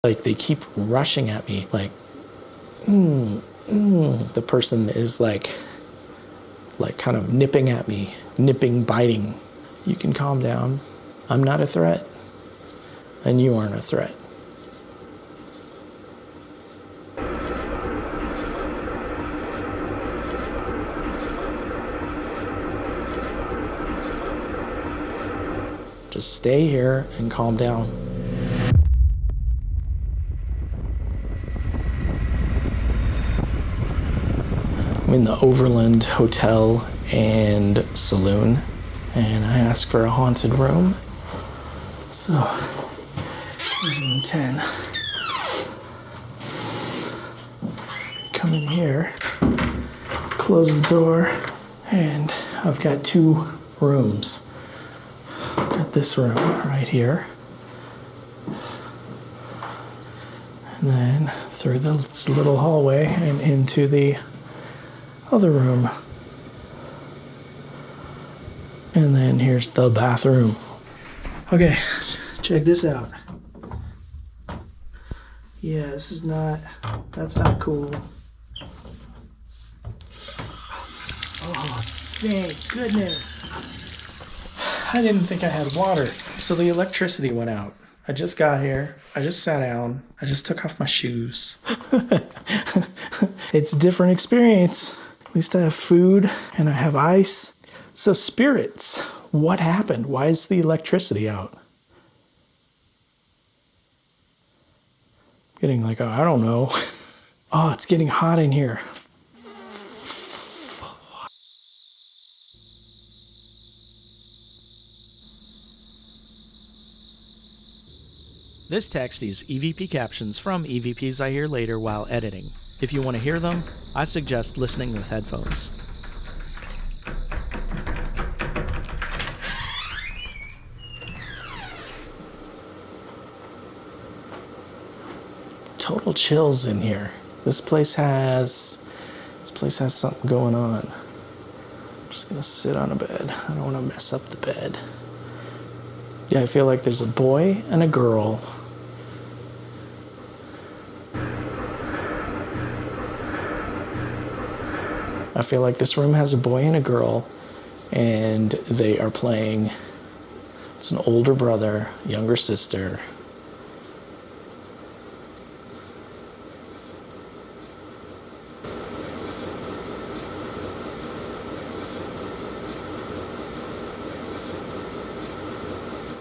Like they keep rushing at me, like, The person is like kind of nipping at me, nipping, biting. You can calm down. I'm not a threat, and you aren't a threat. Just stay here and calm down. I'm in the Overland Hotel and Saloon, and I asked for a haunted room. So, here's room 10. Come in here, close the door, and I've got 2 rooms. Got this room right here. And then through this little hallway and into the other room. And then here's the bathroom. Okay, check this out. Yeah, that's not cool. Oh, thank goodness. I didn't think I had water. So the electricity went out. I just got here. I just sat down. I just took off my shoes. It's a different experience. At least I have food and I have ice. So spirits, what happened? Why is the electricity out? Getting like, I don't know. Oh, it's getting hot in here. This text is EVP captions from EVPs I hear later while editing. If you want to hear them, I suggest listening with headphones. Total chills in here. This place has something going on. I'm just gonna sit on a bed. I don't want to mess up the bed. Yeah, I feel like there's a boy and a girl. I feel like this room has a boy and a girl, and they are playing. It's an older brother, younger sister.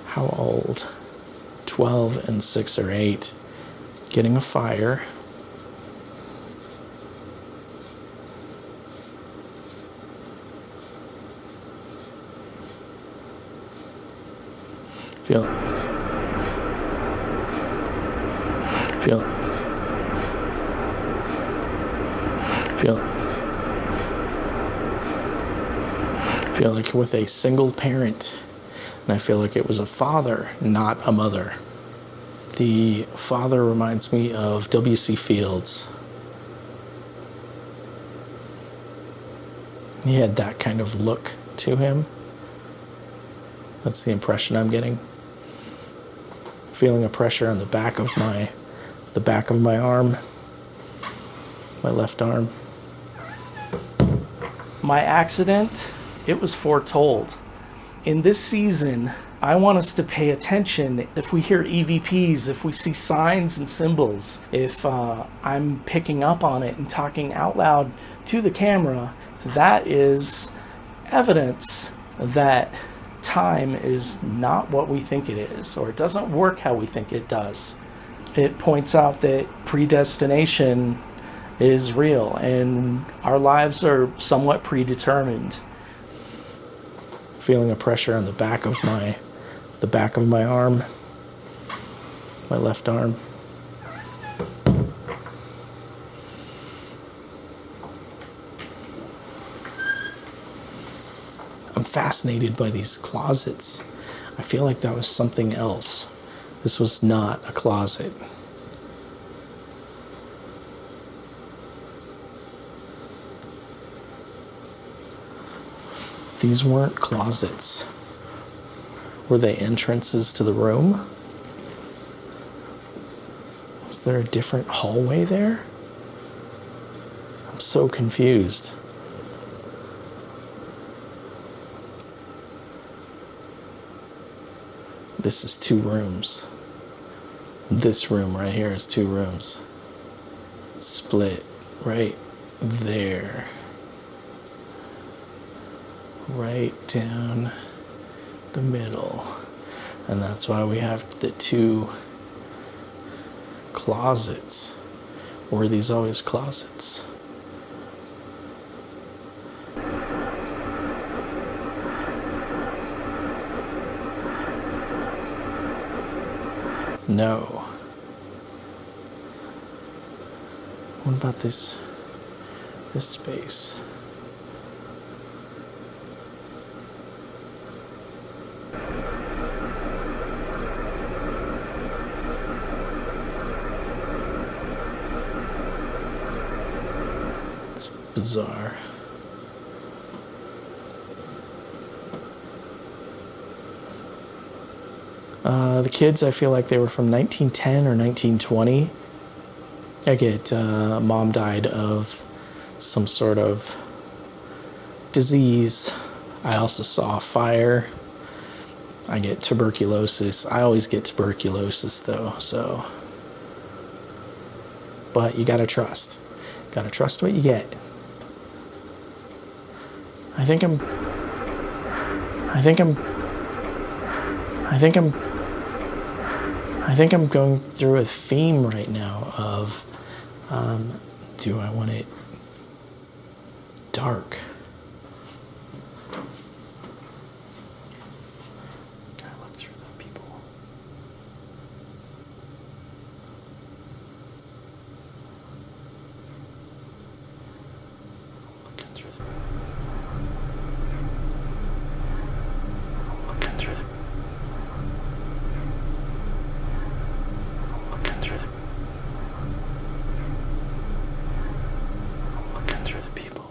How old? 12 and 6 or 8. Getting a fire. Feel like with a single parent, and I feel like it was a father, not a mother. The father reminds me of W.C. Fields. He had that kind of look to him. That's the impression I'm getting. Feeling a pressure on the back of my arm, my left arm. My accident, it was foretold. In this season, I want us to pay attention. If we hear EVPs, if we see signs and symbols, if I'm picking up on it and talking out loud to the camera, that is evidence that time is not what we think it is, or it doesn't work how we think it does. It points out that predestination is real and our lives are somewhat predetermined. Feeling a pressure on the back of my arm, my left arm. I'm fascinated by these closets. I feel like that was something else. This was not a closet. These weren't closets. Were they entrances to the room? Is there a different hallway there? I'm so confused. This is 2 rooms. This room right here is 2 rooms. Split right there. Right down the middle. And that's why we have the 2 closets. Were these always closets? No. What about this space? It's bizarre. The kids, I feel like they were from 1910 or 1920. I get mom died of some sort of disease. I also saw fire. I get tuberculosis. I always get tuberculosis though, so. But you gotta trust. Gotta trust what you get. I think I'm going through a theme right now of, do I want it dark? Can I look through the people? Looking through the... Looking through the... Looking through the... Looking through the people.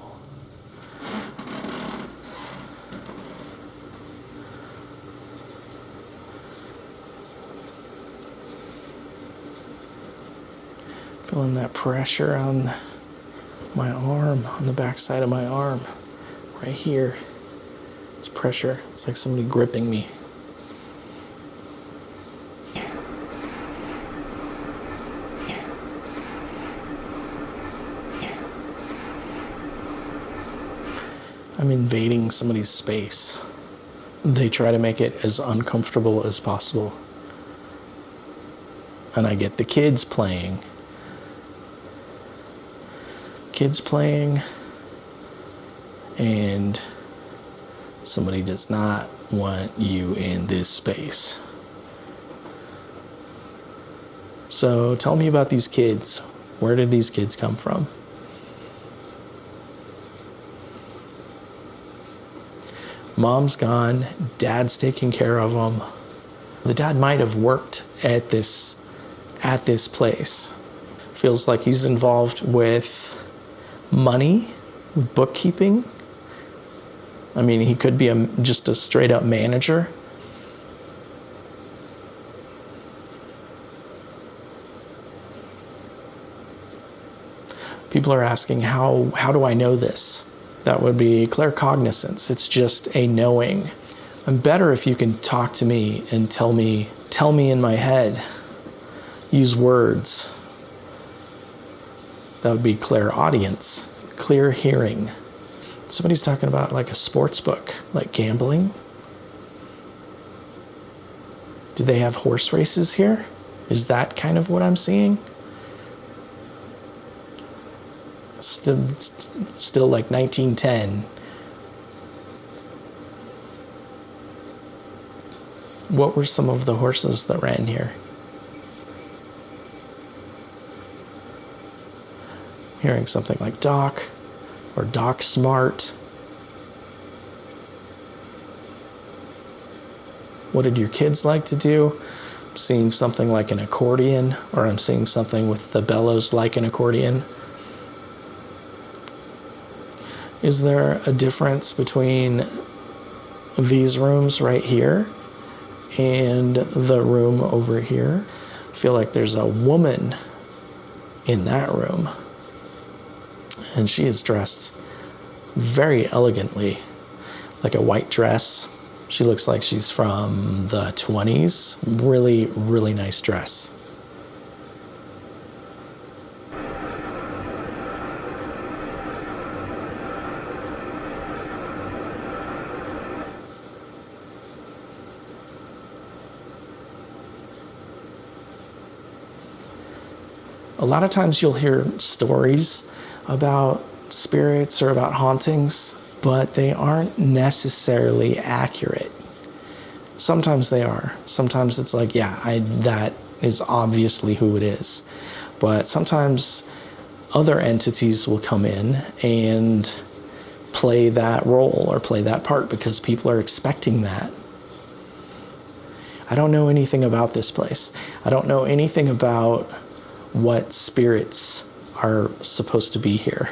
Feeling that pressure on my arm, on the back side of my arm, right here. It's pressure. It's like somebody gripping me. I'm invading somebody's space. They try to make it as uncomfortable as possible. And I get the kids playing. And somebody does not want you in this space. So tell me about these kids. Where did these kids come from? Mom's gone, dad's taking care of them. The dad might have worked at this place. Feels like he's involved with money, bookkeeping. I mean, he could be just a straight up manager. People are asking, how do I know this? That would be claircognizance. It's just a knowing. I'm better if you can talk to me and tell me in my head. Use words. That would be clairaudience, clear hearing. Somebody's talking about like a sports book, like gambling. Do they have horse races here? Is that kind of what I'm seeing? Still like 1910. What were some of the horses that ran here? Hearing something like Doc or Doc Smart. What did your kids like to do? I'm seeing something like an accordion, or I'm seeing something with the bellows like an accordion. Is there a difference between these rooms right here and the room over here? I feel like there's a woman in that room. And she is dressed very elegantly, like a white dress. She looks like she's from the 20s. Really, really nice dress. A lot of times you'll hear stories about spirits or about hauntings, but they aren't necessarily accurate. Sometimes they are. Sometimes it's like, that is obviously who it is. But sometimes other entities will come in and play that role or play that part because people are expecting that. I don't know anything about this place. I don't know anything about what spirits are supposed to be here.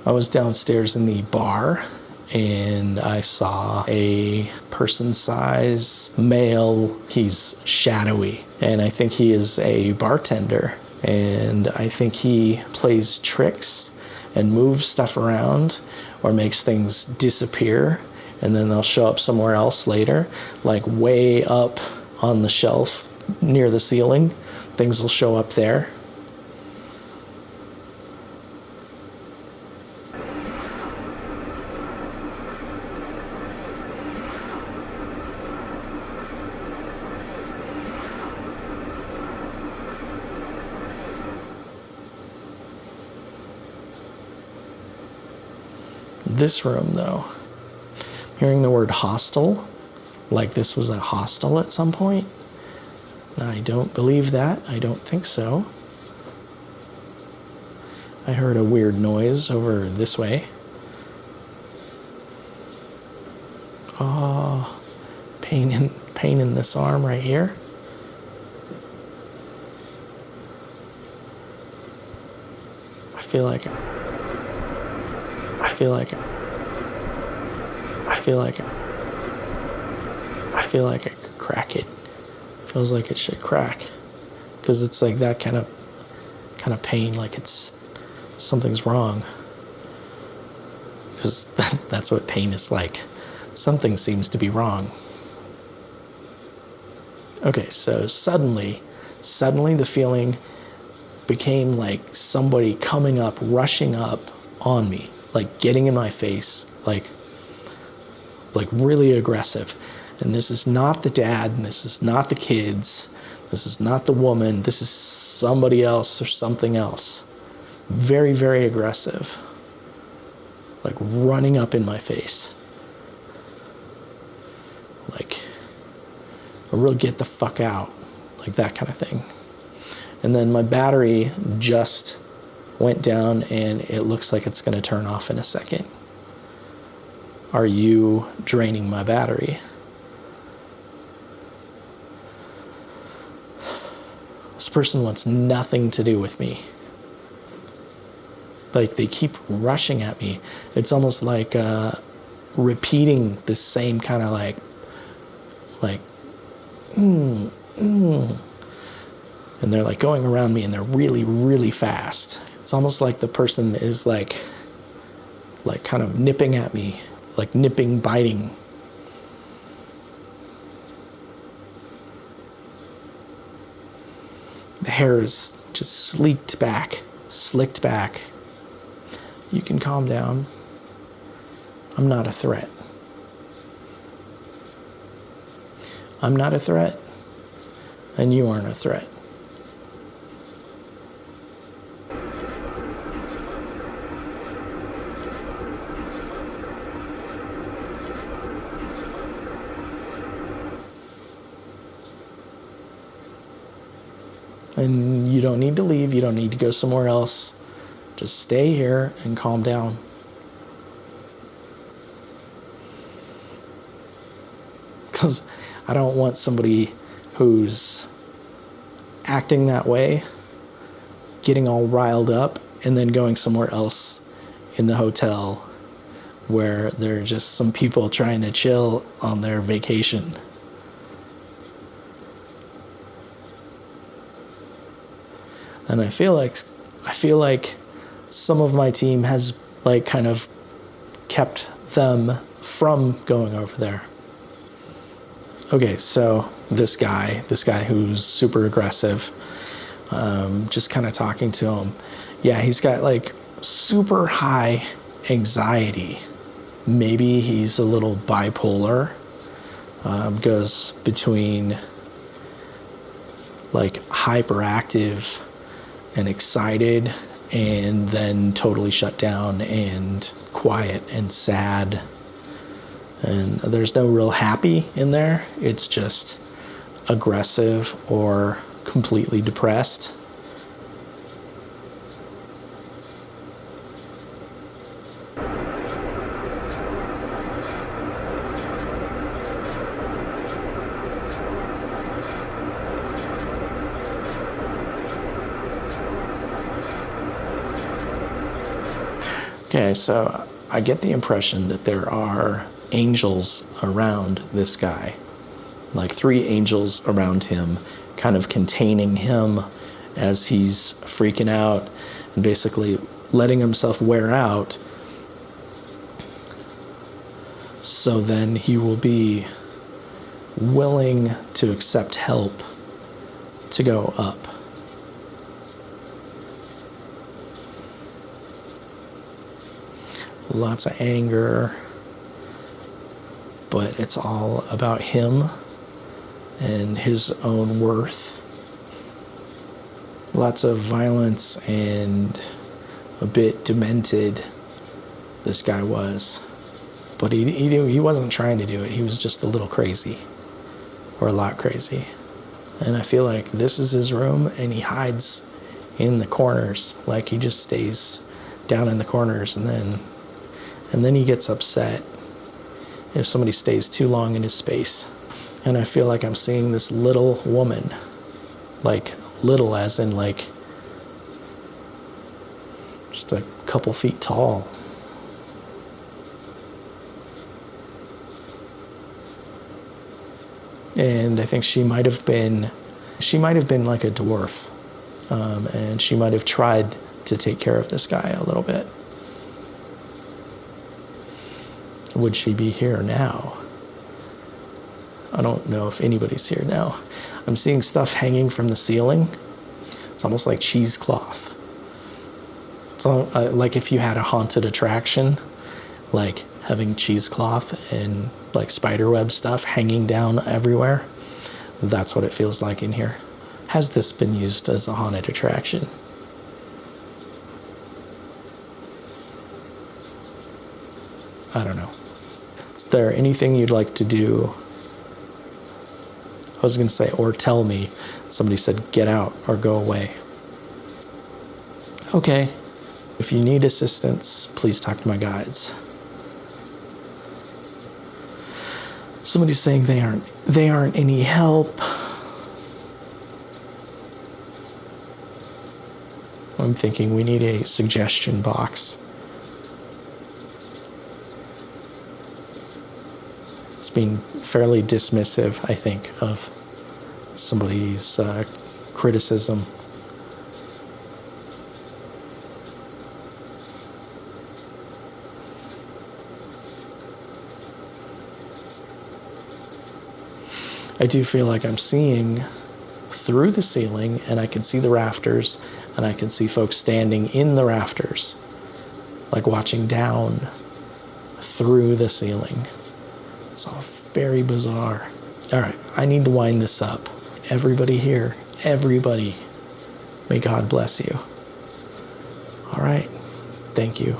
I was downstairs in the bar and I saw a person-size male. He's shadowy, and I think he is a bartender, and I think he plays tricks and moves stuff around or makes things disappear, and then they'll show up somewhere else later, like way up on the shelf near the ceiling. Things will show up there. This room, though, hearing the word hostel, like this was a hostel at some point. I don't believe that. I don't think so. I heard a weird noise over this way. Oh, pain in this arm right here. I feel like I could crack it. Feels like it should crack, because it's like that kind of pain, like it's something's wrong. Because that's what pain is like. Something seems to be wrong. Okay, so suddenly the feeling became like somebody coming up, rushing up on me, like getting in my face, like really aggressive. And this is not the dad, and this is not the kids, this is not the woman, this is somebody else or something else. Very, very aggressive. Like running up in my face. Like a real get the fuck out, like that kind of thing. And then my battery just went down and it looks like it's going to turn off in a second. Are you draining my battery? This person wants nothing to do with me. Like they keep rushing at me. It's almost like repeating the same kind of like and they're like going around me and they're really, really fast. It's almost like the person is like kind of nipping at me, like nipping, biting. The hair is just slicked back. You can calm down. I'm not a threat. I'm not a threat, and you aren't a threat. And you don't need to leave. You don't need to go somewhere else. Just stay here and calm down. Because I don't want somebody who's acting that way, getting all riled up, and then going somewhere else in the hotel where there are just some people trying to chill on their vacation. And I feel like some of my team has like kind of kept them from going over there. Okay, so this guy who's super aggressive, just kind of talking to him. Yeah, he's got like super high anxiety. Maybe he's a little bipolar. Goes between like hyperactive and excited, and then totally shut down and quiet and sad. And there's no real happy in there. It's just aggressive or completely depressed. Okay, so I get the impression that there are angels around this guy, like 3 angels around him, kind of containing him as he's freaking out and basically letting himself wear out, so then he will be willing to accept help to go up. Lots of anger, but it's all about him and his own worth. Lots of violence and a bit demented, this guy was. But he wasn't trying to do it. He was just a little crazy, or a lot crazy. And I feel like this is his room, and he hides in the corners. Like he just stays down in the corners, and then he gets upset if somebody stays too long in his space. And I feel like I'm seeing this little woman, like little as in like just a couple feet tall. And I think she might have been like a dwarf, and she might have tried to take care of this guy a little bit. Would she be here now? I don't know if anybody's here now. I'm seeing stuff hanging from the ceiling. It's almost like cheesecloth. It's like if you had a haunted attraction, like having cheesecloth and like spiderweb stuff hanging down everywhere. That's what it feels like in here. Has this been used as a haunted attraction? I don't know. Is there anything you'd like to do? I was going to say, or tell me. Somebody said, get out or go away. Okay. If you need assistance, please talk to my guides. Somebody's saying they aren't any help. I'm thinking we need a suggestion box. It's being fairly dismissive, I think, of somebody's criticism. I do feel like I'm seeing through the ceiling, and I can see the rafters, and I can see folks standing in the rafters, like watching down through the ceiling. It's all very bizarre. All right, I need to wind this up. Everybody here, everybody, may God bless you. All right, thank you.